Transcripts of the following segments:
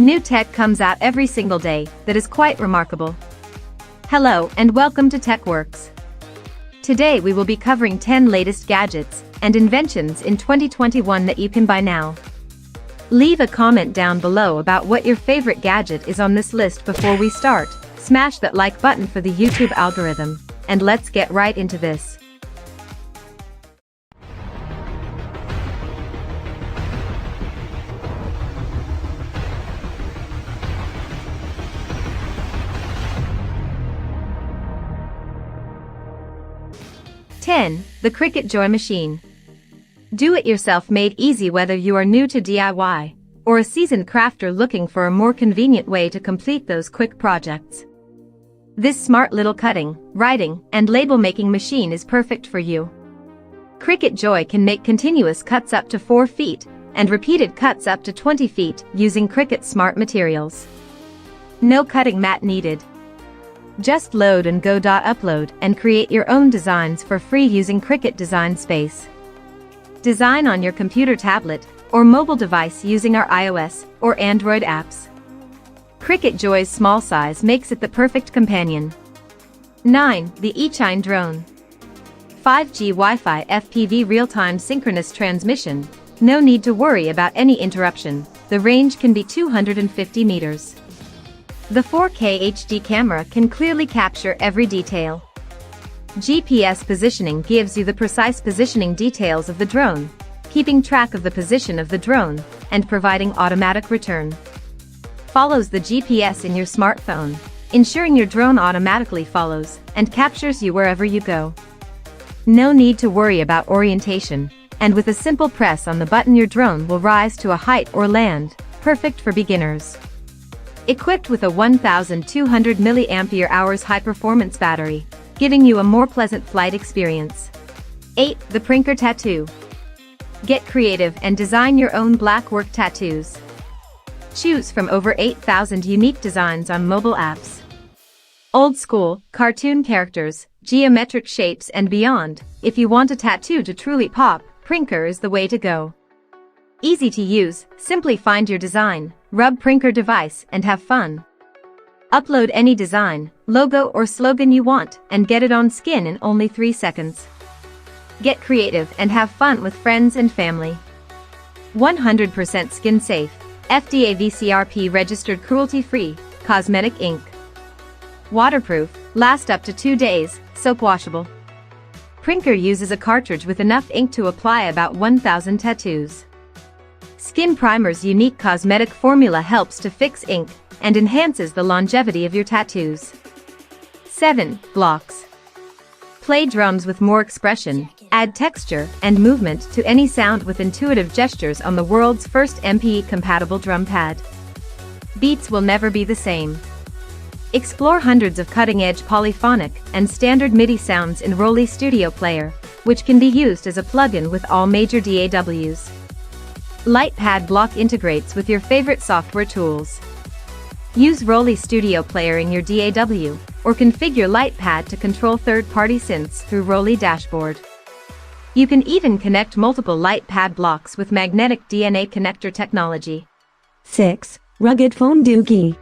New tech comes out every single day that is quite remarkable. Hello and welcome to TechWorks. Today we will be covering 10 latest gadgets and inventions in 2021 that you can buy now. Leave a comment down below about what your favorite gadget is on this list before we start. Smash that like button for the YouTube algorithm, and let's get right into this. The Cricut Joy Machine. Do-it-yourself made easy whether you are new to DIY or a seasoned crafter looking for a more convenient way to complete those quick projects. This smart little cutting, writing, and label-making machine is perfect for you. Cricut Joy can make continuous cuts up to 4 feet and repeated cuts up to 20 feet using Cricut Smart materials. No cutting mat needed. Just load and go. Upload and create your own designs for free using Cricut Design Space. Design on your computer, tablet, or mobile device using our iOS or Android apps. Cricut Joy's small size makes it the perfect companion. 9. The Eachine Drone. 5G Wi-Fi FPV real-time synchronous transmission. No need to worry about any interruption. The range can be 250 meters. The 4K HD camera can clearly capture every detail. GPS positioning gives you the precise positioning details of the drone, keeping track of the position of the drone, and providing automatic return. Follows the GPS in your smartphone, ensuring your drone automatically follows and captures you wherever you go. No need to worry about orientation, and with a simple press on the button your drone will rise to a height or land, perfect for beginners. Equipped with a 1200 mAh high-performance battery, giving you a more pleasant flight experience. 8. The Prinker Tattoo. Get creative and design your own blackwork tattoos. Choose from over 8,000 unique designs on mobile apps. Old school, cartoon characters, geometric shapes and beyond. If you want a tattoo to truly pop, Prinker is the way to go. Easy to use, simply find your design, rub Prinker device and have fun. Upload any design, logo or slogan you want and get it on skin in only 3 seconds. Get creative and have fun with friends and family. 100% skin safe, FDA VCRP registered, cruelty-free, cosmetic ink. Waterproof, last up to 2 days, soap washable. Prinker uses a cartridge with enough ink to apply about 1,000 tattoos. Skin Primer's unique cosmetic formula helps to fix ink and enhances the longevity of your tattoos. 7. Blocks. Play drums with more expression, add texture and movement to any sound with intuitive gestures on the world's first MPE-compatible drum pad. Beats will never be the same. Explore hundreds of cutting-edge polyphonic and standard MIDI sounds in Roly Studio Player, which can be used as a plugin with all major DAWs. LightPad Block integrates with your favorite software tools. Use Roly Studio Player in your DAW, or configure LightPad to control third-party synths through Roly Dashboard. You can even connect multiple LightPad blocks with magnetic DNA connector technology. 6. Rugged Phone DOOGEE.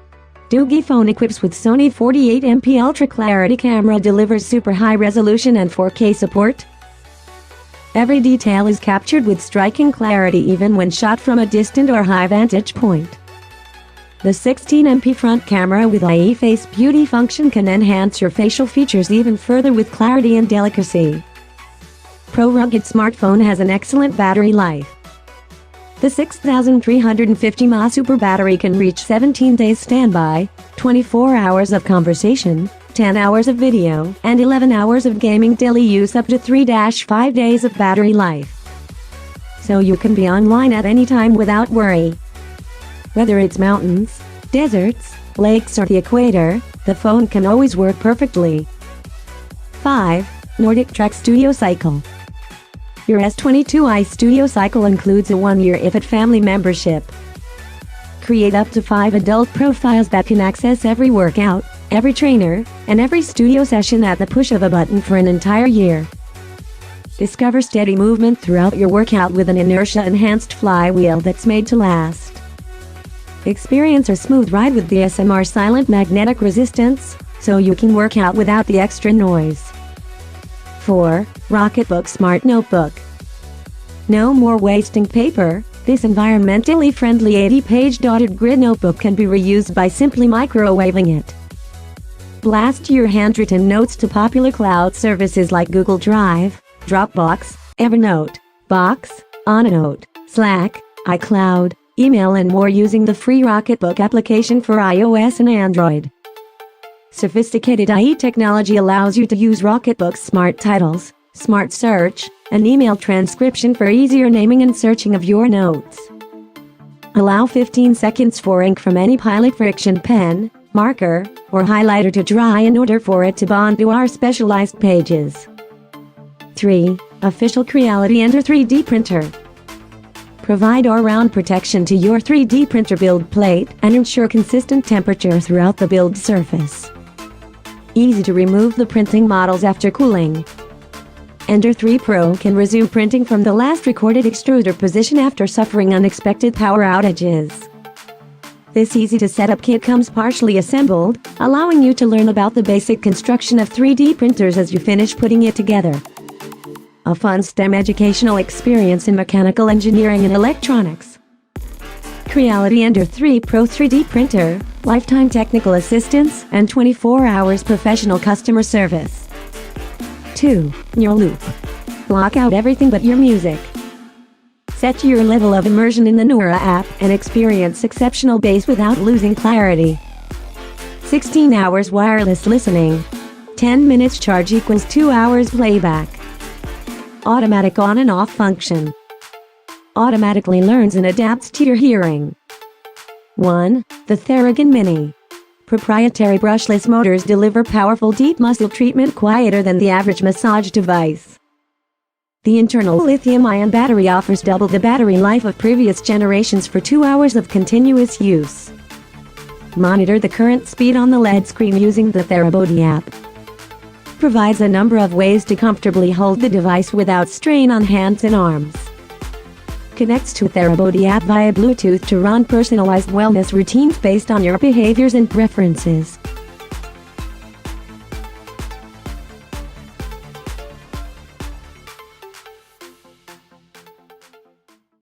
DOOGEE phone equips with Sony 48MP Ultra Clarity camera, delivers super high resolution and 4K support. Every detail is captured with striking clarity even when shot from a distant or high vantage point. The 16MP front camera with AI Face Beauty function can enhance your facial features even further with clarity and delicacy. Pro Rugged smartphone has an excellent battery life. The 6350 mAh super battery can reach 17 days standby, 24 hours of conversation, 10 hours of video, and 11 hours of gaming daily use, up to 3-5 days of battery life. So you can be online at any time without worry. Whether it's mountains, deserts, lakes or the equator, the phone can always work perfectly. 5. NordicTrack Studio Cycle. Your S22i Studio Cycle includes a 1-year IFIT family membership. Create up to 5 adult profiles that can access every workout, every trainer, and every studio session at the push of a button for an entire year. Discover steady movement throughout your workout with an inertia-enhanced flywheel that's made to last. Experience a smooth ride with the SMR silent magnetic resistance, so you can work out without the extra noise. 4. Rocketbook Smart Notebook. No more wasting paper. This environmentally friendly 80-page dotted grid notebook can be reused by simply microwaving it. Blast your handwritten notes to popular cloud services like Google Drive, Dropbox, Evernote, Box, OneNote, Slack, iCloud, email and more using the free Rocketbook application for iOS and Android. Sophisticated IE technology allows you to use Rocketbook's smart titles, smart search, and email transcription for easier naming and searching of your notes. Allow 15 seconds for ink from any Pilot Friction pen, marker, or highlighter to dry in order for it to bond to our specialized pages. 3. Official Creality Ender 3D Printer. Provide all-round protection to your 3D printer build plate and ensure consistent temperature throughout the build surface. Easy to remove the printing models after cooling. Ender 3 Pro can resume printing from the last recorded extruder position after suffering unexpected power outages. This easy-to-set-up kit comes partially assembled, allowing you to learn about the basic construction of 3D printers as you finish putting it together. A fun STEM educational experience in mechanical engineering and electronics. Creality Ender 3 Pro 3D Printer, lifetime technical assistance, and 24 hours professional customer service. 2. NuraLoop. Block out everything but your music. Set your level of immersion in the Nura app and experience exceptional bass without losing clarity. 16 hours wireless listening. 10 minutes charge equals 2 hours playback. Automatic on and off function. Automatically learns and adapts to your hearing. 1. The Theragun Mini. Proprietary brushless motors deliver powerful deep muscle treatment quieter than the average massage device. The internal lithium-ion battery offers double the battery life of previous generations for 2 hours of continuous use. Monitor the current speed on the LED screen using the Theragun app. Provides a number of ways to comfortably hold the device without strain on hands and arms. Connects to Theragun app via Bluetooth to run personalized wellness routines based on your behaviors and preferences.